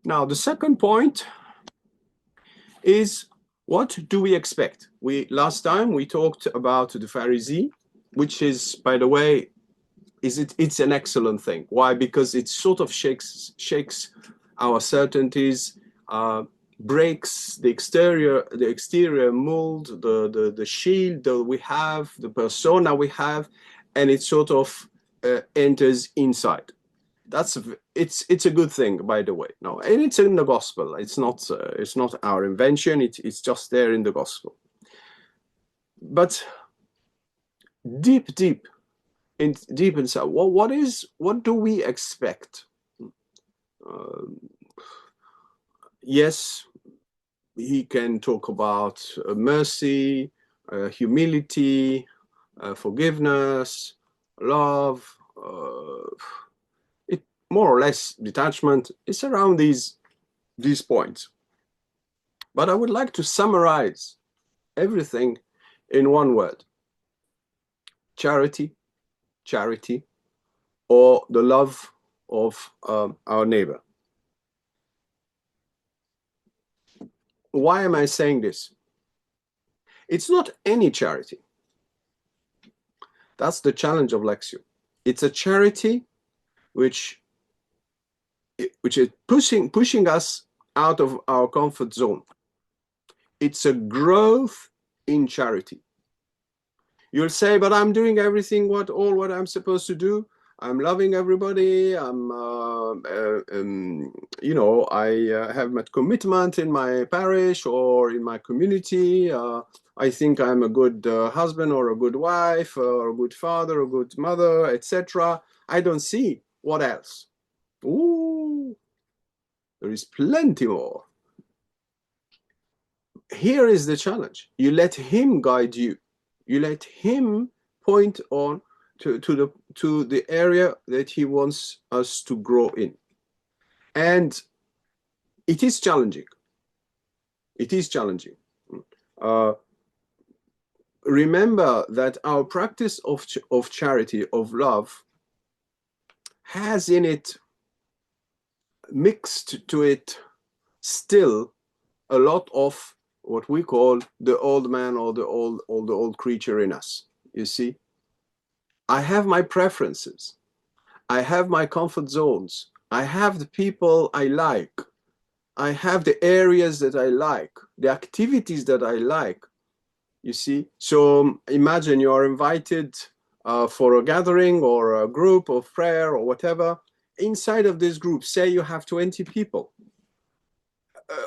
Now, the second point is, what do we expect? Last time we talked about the Pharisee, which is, by the way, it's an excellent thing. Why? Because it sort of shakes our certainties, breaks the exterior mold, the shield that we have, the persona we have, and it sort of enters inside. It's a good thing, by the way. No, and it's in the gospel. It's not our invention. It's just there in the gospel. But deep inside, what do we expect? Yes, he can talk about mercy, humility, forgiveness, love, more or less detachment. It's around these points. But I would like to summarize everything in one word: charity, or the love of our neighbor. Why am I saying this? It's not any charity. That's the challenge of Lexio. It's a charity which is pushing us out of our comfort zone. It's a growth in charity. You'll say, but I'm doing everything what I'm supposed to do. I'm loving everybody. I have my commitment in my parish or in my community. I think I'm a good husband or a good wife or a good father, a good mother, etc. I don't see what else. Ooh, there is plenty more. Here is the challenge. You let him guide you. You let him point on to the area that he wants us to grow in. And it is challenging. It is challenging. Remember that our practice of charity, of love, has in it, mixed to it, still a lot of what we call the old man or the old creature in us. You see, I have my preferences. I have my comfort zones. I have the people I like. I have the areas that I like, the activities that I like. You see, so imagine you are invited for a gathering or a group of prayer or whatever. Inside of this group, say you have 20 people.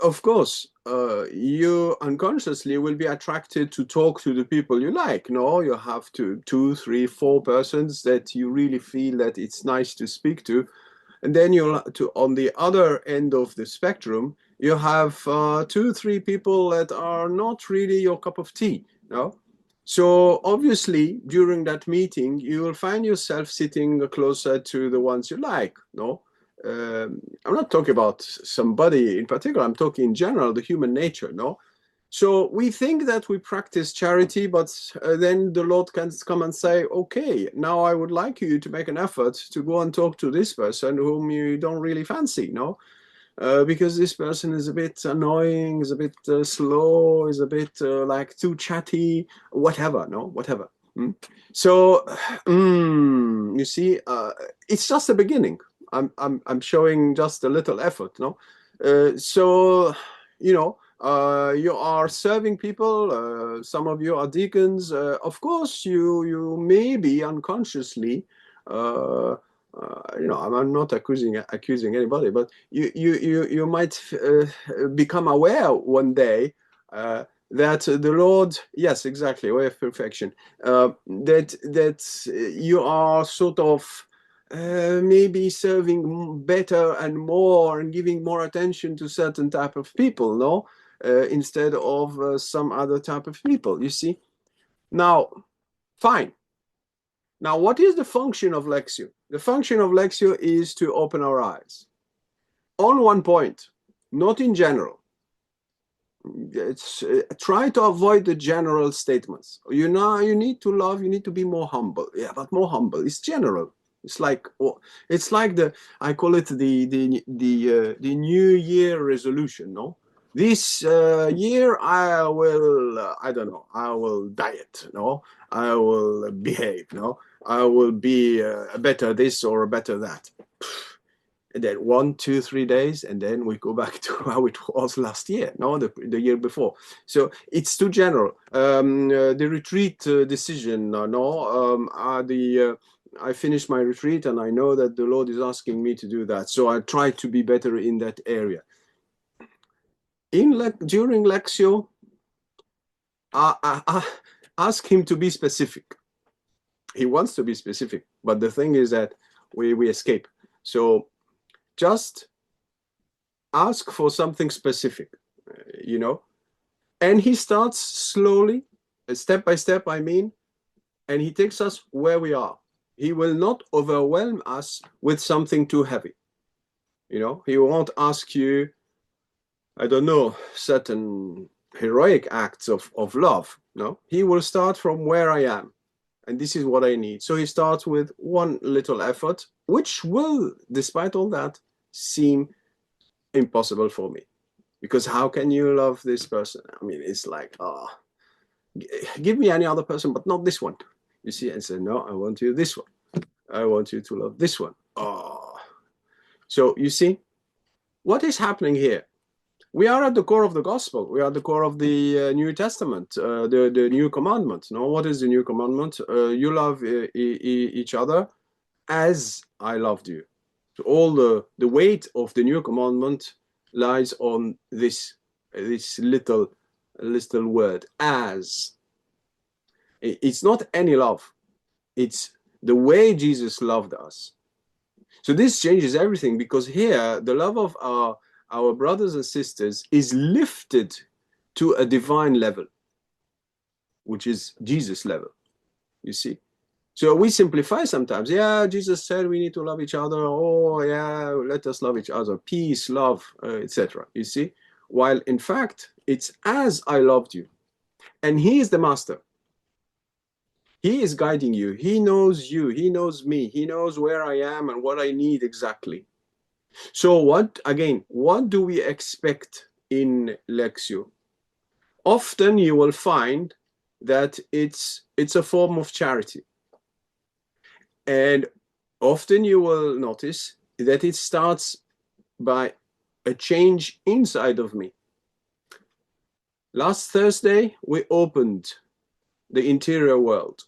Of course, you unconsciously will be attracted to talk to the people you like. No, you have 2, 3, 4 persons that you really feel that it's nice to speak to. And then on the other end of the spectrum, you have 2, 3 people that are not really your cup of tea. No? So obviously, during that meeting, you will find yourself sitting closer to the ones you like. No? I'm not talking about somebody in particular. I'm talking in general, the human nature. No? So we think that we practice charity, but then the Lord can come and say, okay, now I would like you to make an effort to go and talk to this person whom you don't really fancy, no? Because this person is a bit annoying, is a bit slow, is a bit like too chatty, whatever, no? Whatever. So, you see, it's just the beginning. I'm showing just a little effort, no? So, you are serving people. Some of you are deacons. Of course, you may be unconsciously, I'm not accusing anybody, but you might become aware one day that the Lord, yes, exactly, way of perfection, that you are sort of maybe serving better and more and giving more attention to certain type of people, no? Instead of some other type of people, you see? Now, fine. Now, what is the function of Lexio? The function of Lexio is to open our eyes. On one point, not in general. Try to avoid the general statements. You need to love, you need to be more humble. Yeah, but more humble. It's general. It's like, it's like the, I call it the New Year resolution. No, this year I will, I don't know, I will diet. No, I will behave. No, I will be a better this or a better that. And then 1, 2, 3 days, and then we go back to how it was last year, no, the year before. So it's too general. The retreat decision, no, I finished my retreat, and I know that the Lord is asking me to do that. So I try to be better in that area. During Lexio, I ask him to be specific. He wants to be specific, but the thing is that we escape. So just ask for something specific, you know, and he starts slowly, step by step, I mean, and he takes us where we are. He will not overwhelm us with something too heavy. You know, he won't ask you, I don't know, certain heroic acts of love. No, he will start from where I am, and this is what I need. So he starts with one little effort, which will, despite all that, seem impossible for me. Because how can you love this person? I mean, it's like, oh, give me any other person, but not this one. You see, and say, no, I want you this one. I want you to love this one. Oh. So you see, what is happening here? We are at the core of the gospel. We are at the core of the New Testament, the new commandment. No, what is the new commandment? You love each other as I loved you. So all the weight of the new commandment lies on this little word, as. It's not any love. It's the way Jesus loved us. So this changes everything, because here the love of our brothers and sisters is lifted to a divine level, which is Jesus level, you see. So we simplify sometimes. Yeah, Jesus said we need to love each other. Oh, yeah, let us love each other. Peace, love, etc. You see? While in fact, it's as I loved you. And he is the master. He is guiding you. He knows you. He knows me. He knows where I am and what I need exactly. So what do we expect in Lexio? Often you will find that it's a form of charity. And often you will notice that it starts by a change inside of me. Last Thursday, we opened the interior world.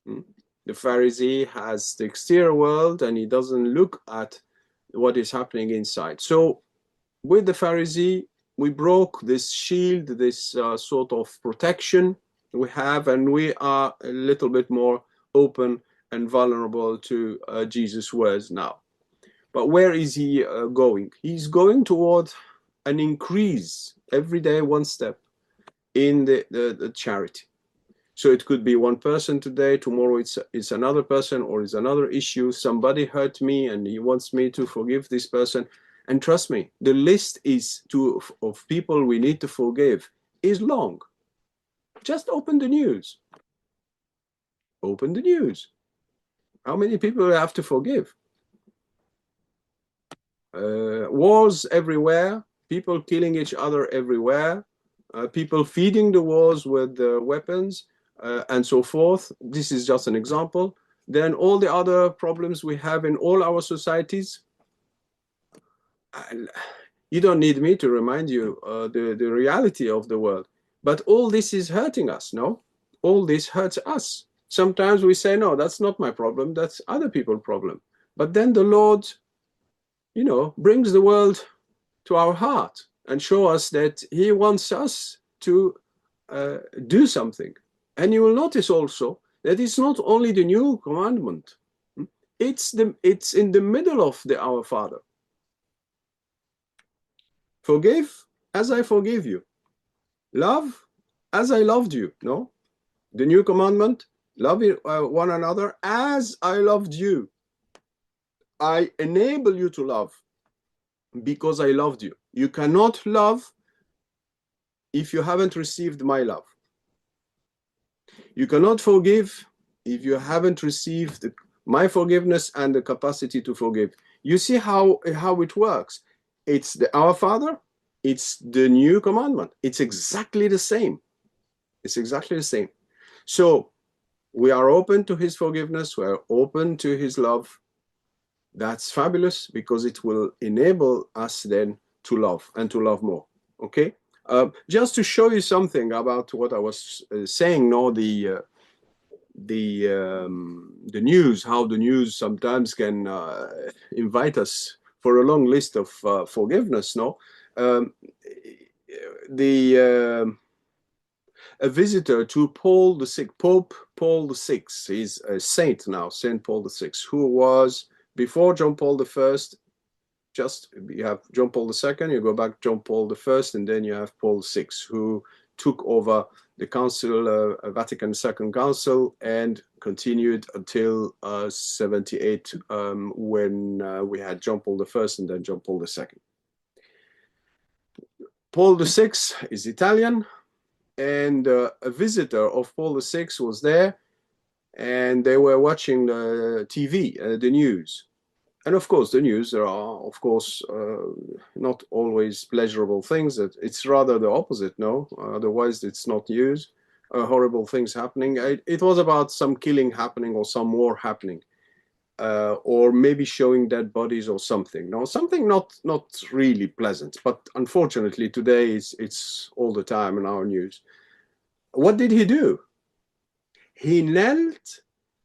The Pharisee has the exterior world, and he doesn't look at what is happening inside. So with the Pharisee, we broke this shield, this sort of protection we have, and we are a little bit more open and vulnerable to Jesus' words now. But where is he going? He's going toward an increase every day, one step in the charity. So it could be one person today, tomorrow it's another person, or it's another issue. Somebody hurt me and he wants me to forgive this person. And trust me, the list of people we need to forgive is long. Just open the news. Open the news. How many people have to forgive? Wars everywhere, people killing each other everywhere, people feeding the wars with weapons, and so forth. This is just an example. Then all the other problems we have in all our societies. You don't need me to remind you the reality of the world. But all this is hurting us, no? All this hurts us. Sometimes we say, no, that's not my problem, that's other people's problem. But then the Lord, brings the world to our heart and show us that he wants us to do something. And you will notice also that it's not only the new commandment. It's in the middle of the Our Father. Forgive as I forgive you. Love as I loved you. No? The new commandment, love one another as I loved you. I enable you to love because I loved you. You cannot love if you haven't received my love. You cannot forgive if you haven't received My forgiveness and the capacity to forgive. You see how it works. It's the Our Father, it's the new commandment. It's exactly the same. It's exactly the same. So we are open to his forgiveness, we are open to his love. That's fabulous, because it will enable us then to love and to love more. Okay? Just to show you something about what I was saying, no, the news, how the news sometimes can invite us for a long list of forgiveness. No, the a visitor to Paul the Sixth, Pope Paul the Sixth, he's a saint now, Saint Paul the Sixth, who was before John Paul the First. Just you have John Paul II, you go back John Paul I, and then you have Paul VI, who took over the Council, Vatican II Council, and continued until 78, when we had John Paul I and then John Paul II. Paul VI is Italian, and a visitor of Paul VI was there, and they were watching the TV, the news. And of course, the news, there are, of course, not always pleasurable things. It's rather the opposite, no? Otherwise, it's not news. Horrible things happening. It was about some killing happening or some war happening, or maybe showing dead bodies or something. No, something not really pleasant. But unfortunately, today it's all the time in our news. What did he do? He knelt,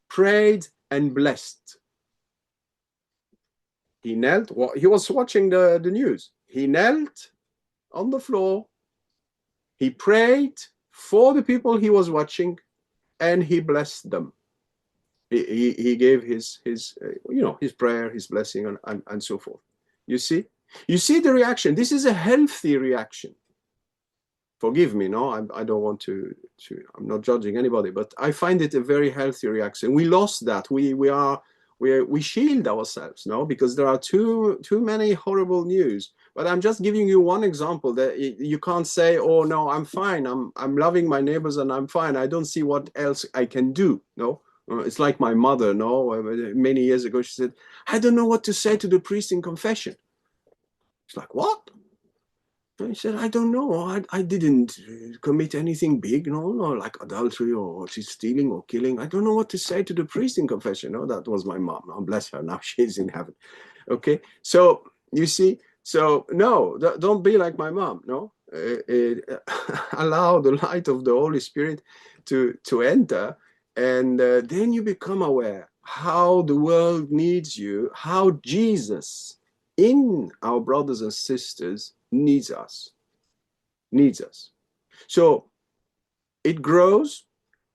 prayed, and blessed. He knelt, well, he was watching the news. He knelt on the floor, he prayed for the people he was watching, and he blessed them. He gave his his prayer, his blessing, and so forth. You see the reaction. This is a healthy reaction. Forgive me, no, I don't want to. I'm not judging anybody, but I find it a very healthy reaction. We lost that. We shield ourselves, no, because there are too many horrible news. But I'm just giving you one example that you can't say, oh no, I'm fine, I'm loving my neighbors and I'm fine, I don't see what else I can do. No, it's like my mother, no, many years ago, she said, I don't know what to say to the priest in confession. It's like, what? I said, I don't know. I didn't commit anything big, no, like adultery or stealing or killing. I don't know what to say to the priest in confession. No, that was my mom. Oh, bless her. Now she's in heaven. Okay. So you see, so no, don't be like my mom. No, allow the light of the Holy Spirit to enter, and then you become aware how the world needs you, how Jesus in our brothers and sisters needs us. So it grows,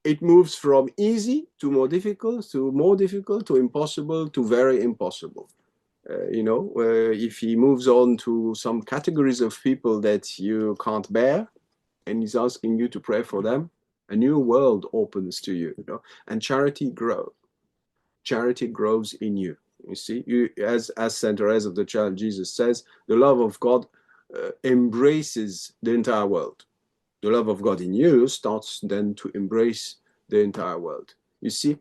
it moves from easy to more difficult, to impossible, to very impossible. If he moves on to some categories of people that you can't bear, and he's asking you to pray for them, a new world opens to you, and charity grows. Charity grows in you. You see, as Saint Therese of the Child Jesus says, the love of God embraces the entire world. The love of God in you starts then to embrace the entire world. You see,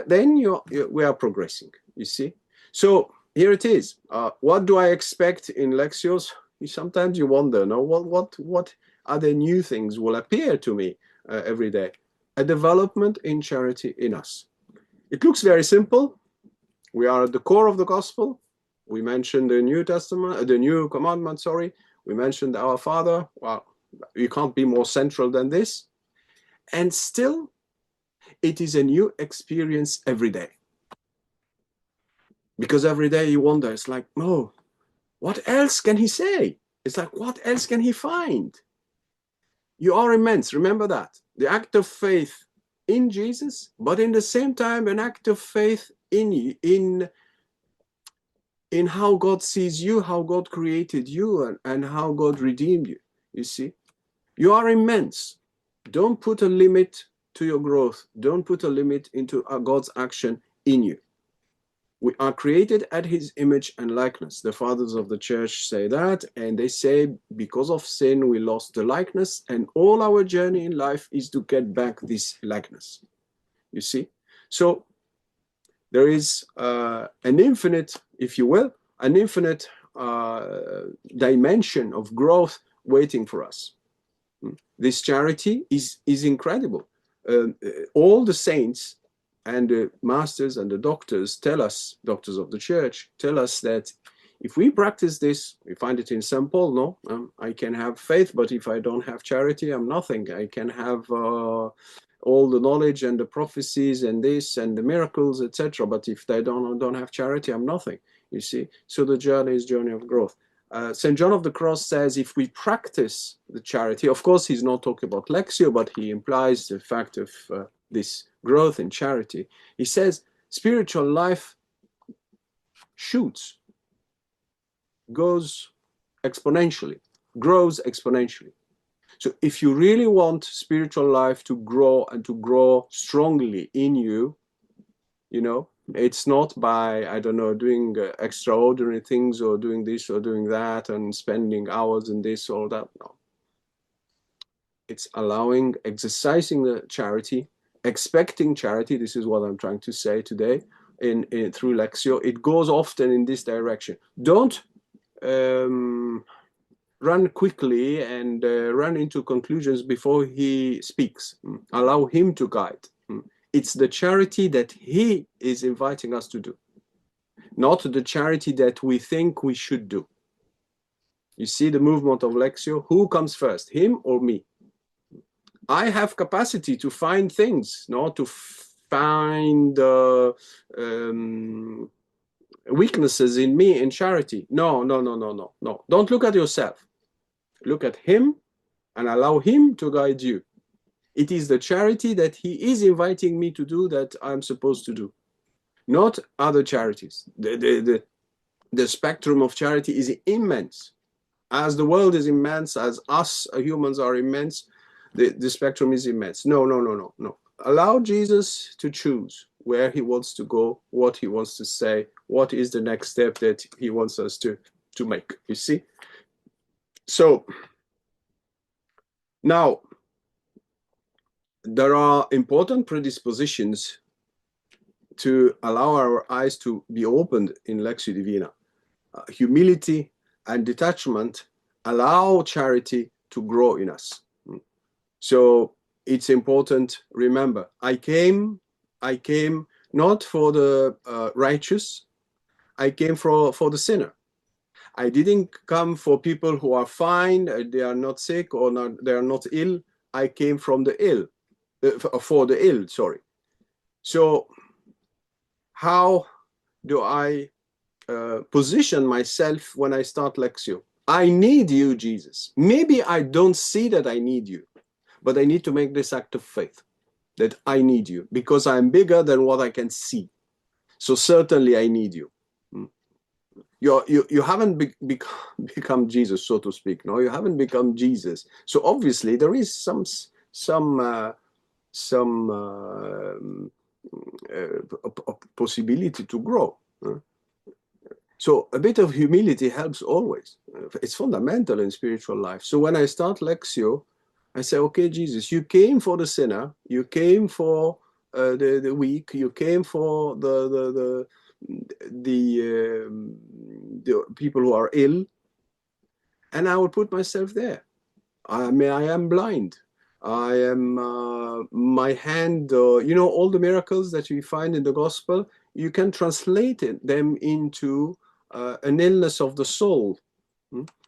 then we are progressing. You see, so here it is. What do I expect in Lectios? Sometimes you wonder, no, what other new things will appear to me every day? A development in charity in us. It looks very simple. We are at the core of the gospel. We mentioned the New Testament, the New Commandment, sorry. We mentioned our Father. Well, you can't be more central than this. And still, it is a new experience every day. Because every day you wonder, it's like, oh, what else can he say? It's like, what else can he find? You are immense, remember that. The act of faith in Jesus, but in the same time, an act of faith in how God sees you, how God created you, and how God redeemed you. You see, you are immense. Don't put a limit to your growth. Don't put a limit into God's action in you. We are created at his image and likeness. The fathers of the church say that, and they say because of sin we lost the likeness, and all our journey in life is to get back this likeness. You see? So there is an infinite, if you will, an infinite dimension of growth waiting for us. This charity is incredible. All the saints and the masters and the doctors tell us, doctors of the church, tell us that if we practice this, we find it in St. Paul, no? I can have faith, but if I don't have charity, I'm nothing. I can have all the knowledge and the prophecies and this and the miracles, etc. But if they don't have charity, I'm nothing, you see? So the journey is journey of growth. St. John of the Cross says if we practice the charity, of course, he's not talking about Lexio, but he implies the fact of this growth in charity. He says spiritual life shoots, goes exponentially, grows exponentially. So if you really want spiritual life to grow and to grow strongly in you, you know, it's not by, I don't know, doing extraordinary things or doing this or doing that and spending hours in this or that. No. It's allowing, exercising the charity, expecting charity. This is what I'm trying to say today through Lexio. It goes often in this direction. Don't run quickly and run into conclusions before he speaks. Allow him to guide. It's the charity that he is inviting us to do, not the charity that we think we should do. You see the movement of Lexio? Who comes first, him or me? I have capacity to find things, not to find weaknesses in me in charity. No. Don't look at yourself. Look at him and allow him to guide you. It is the charity that he is inviting me to do that I'm supposed to do, not other charities. The spectrum of charity is immense. As the world is immense, as us humans are immense, the spectrum is immense. No. Allow Jesus to choose where he wants to go, what he wants to say, what is the next step that he wants us to make, you see? So, now, there are important predispositions to allow our eyes to be opened in Lectio Divina. Humility and detachment allow charity to grow in us. So it's important, remember, I came not for the righteous, I came for the sinner. I didn't come for people who are fine, they are not sick or they are not ill. I came from the ill. For the ill, sorry. So how do I position myself when I start Lexio? I need you, Jesus. Maybe I don't see that I need you, but I need to make this act of faith that I need you because I'm bigger than what I can see. So certainly I need you. You haven't become Jesus, so to speak. No, you haven't become Jesus. So obviously there is some possibility to grow. So a bit of humility helps always. It's fundamental in spiritual life. So when I start Lexio, I say, okay, Jesus, you came for the sinner, you came for the weak, you came for the people who are ill, and I will put myself there. I am blind. I am, my hand, you know, all the miracles that we find in the gospel, you can translate them into an illness of the soul,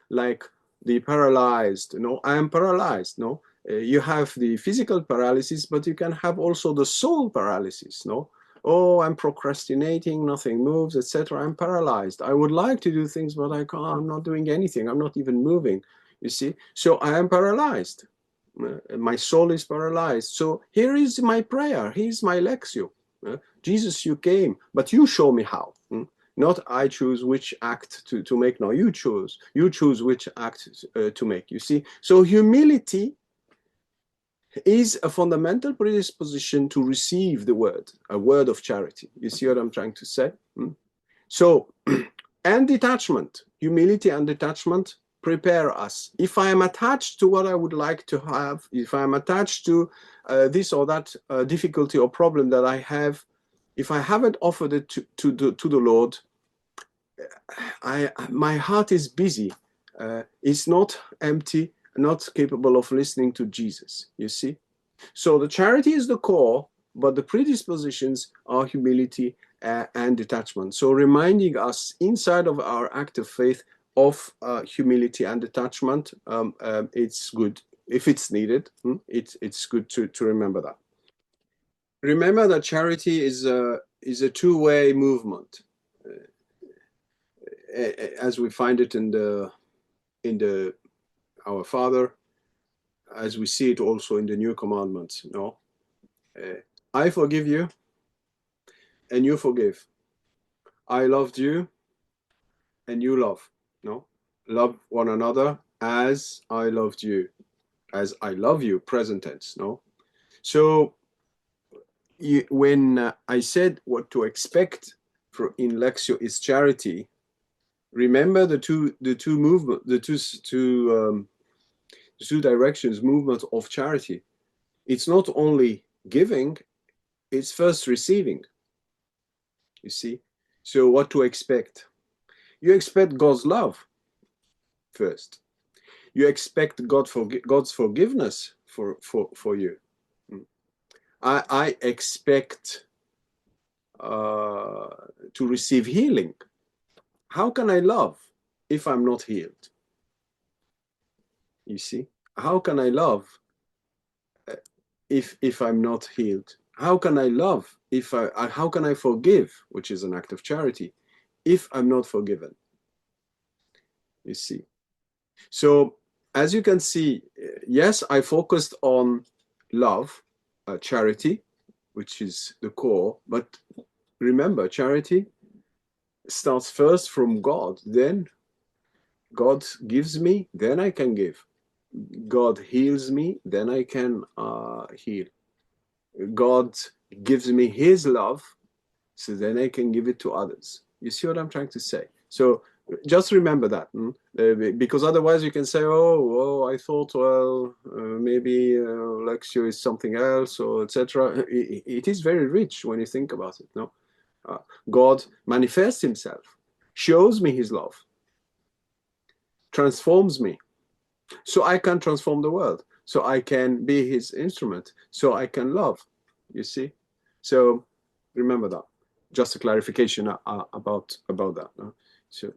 like the paralyzed. No, I am paralyzed. No, you have the physical paralysis, but you can have also the soul paralysis. No, oh, I'm procrastinating, nothing moves, etc. I'm paralyzed. I would like to do things, but I can't. I'm not doing anything. I'm not even moving. You see, so I am paralyzed. My soul is paralyzed. So here is my prayer. Here's my Lexio. Jesus, you came, but you show me how. Not I choose which act to make. No, you choose. You choose which act to make. You see? So humility is a fundamental predisposition to receive the word, a word of charity. You see what I'm trying to say? So, and detachment, humility and detachment prepare us. If I am attached to what I would like to have, if I am attached to this or that difficulty or problem that I have, If I haven't offered it to the Lord, my heart is busy. It's not empty, not capable of listening to Jesus, you see. So the charity is the core, but the predispositions are humility and detachment. So reminding us inside of our act of faith of humility and detachment, it's good. If it's needed, it's good to remember that. Remember that charity is a two-way movement, as we find it in the Our Father, as we see it also in the New Commandments. No, I forgive you, and you forgive. I loved you, and you love. No, love one another as I loved you, as I love you. Present tense. No, so when I said what to expect in Lexio is charity, remember the two movement, the two directions movement of charity. It's not only giving, it's first receiving. You see, so what to expect? You expect God's love first. You expect God's forgiveness for you. I expect to receive healing. How can I love if I'm not healed? You see, how can I love if I'm not healed? How can I love if how can I forgive, which is an act of charity, if I'm not forgiven? You see. So as you can see, yes, I focused on love, charity, which is the core, but remember, charity starts first from God, then God gives me, then I can give. God heals me, then I can heal. God gives me his love, so then I can give it to others. You see what I'm trying to say? So just remember that, because otherwise you can say, oh, I thought, well, maybe Lexio is something else, or etc. It is very rich when you think about it. No, God manifests himself, shows me his love, transforms me, so I can transform the world, so I can be his instrument, so I can love. You see? So remember that. Just a clarification about that. So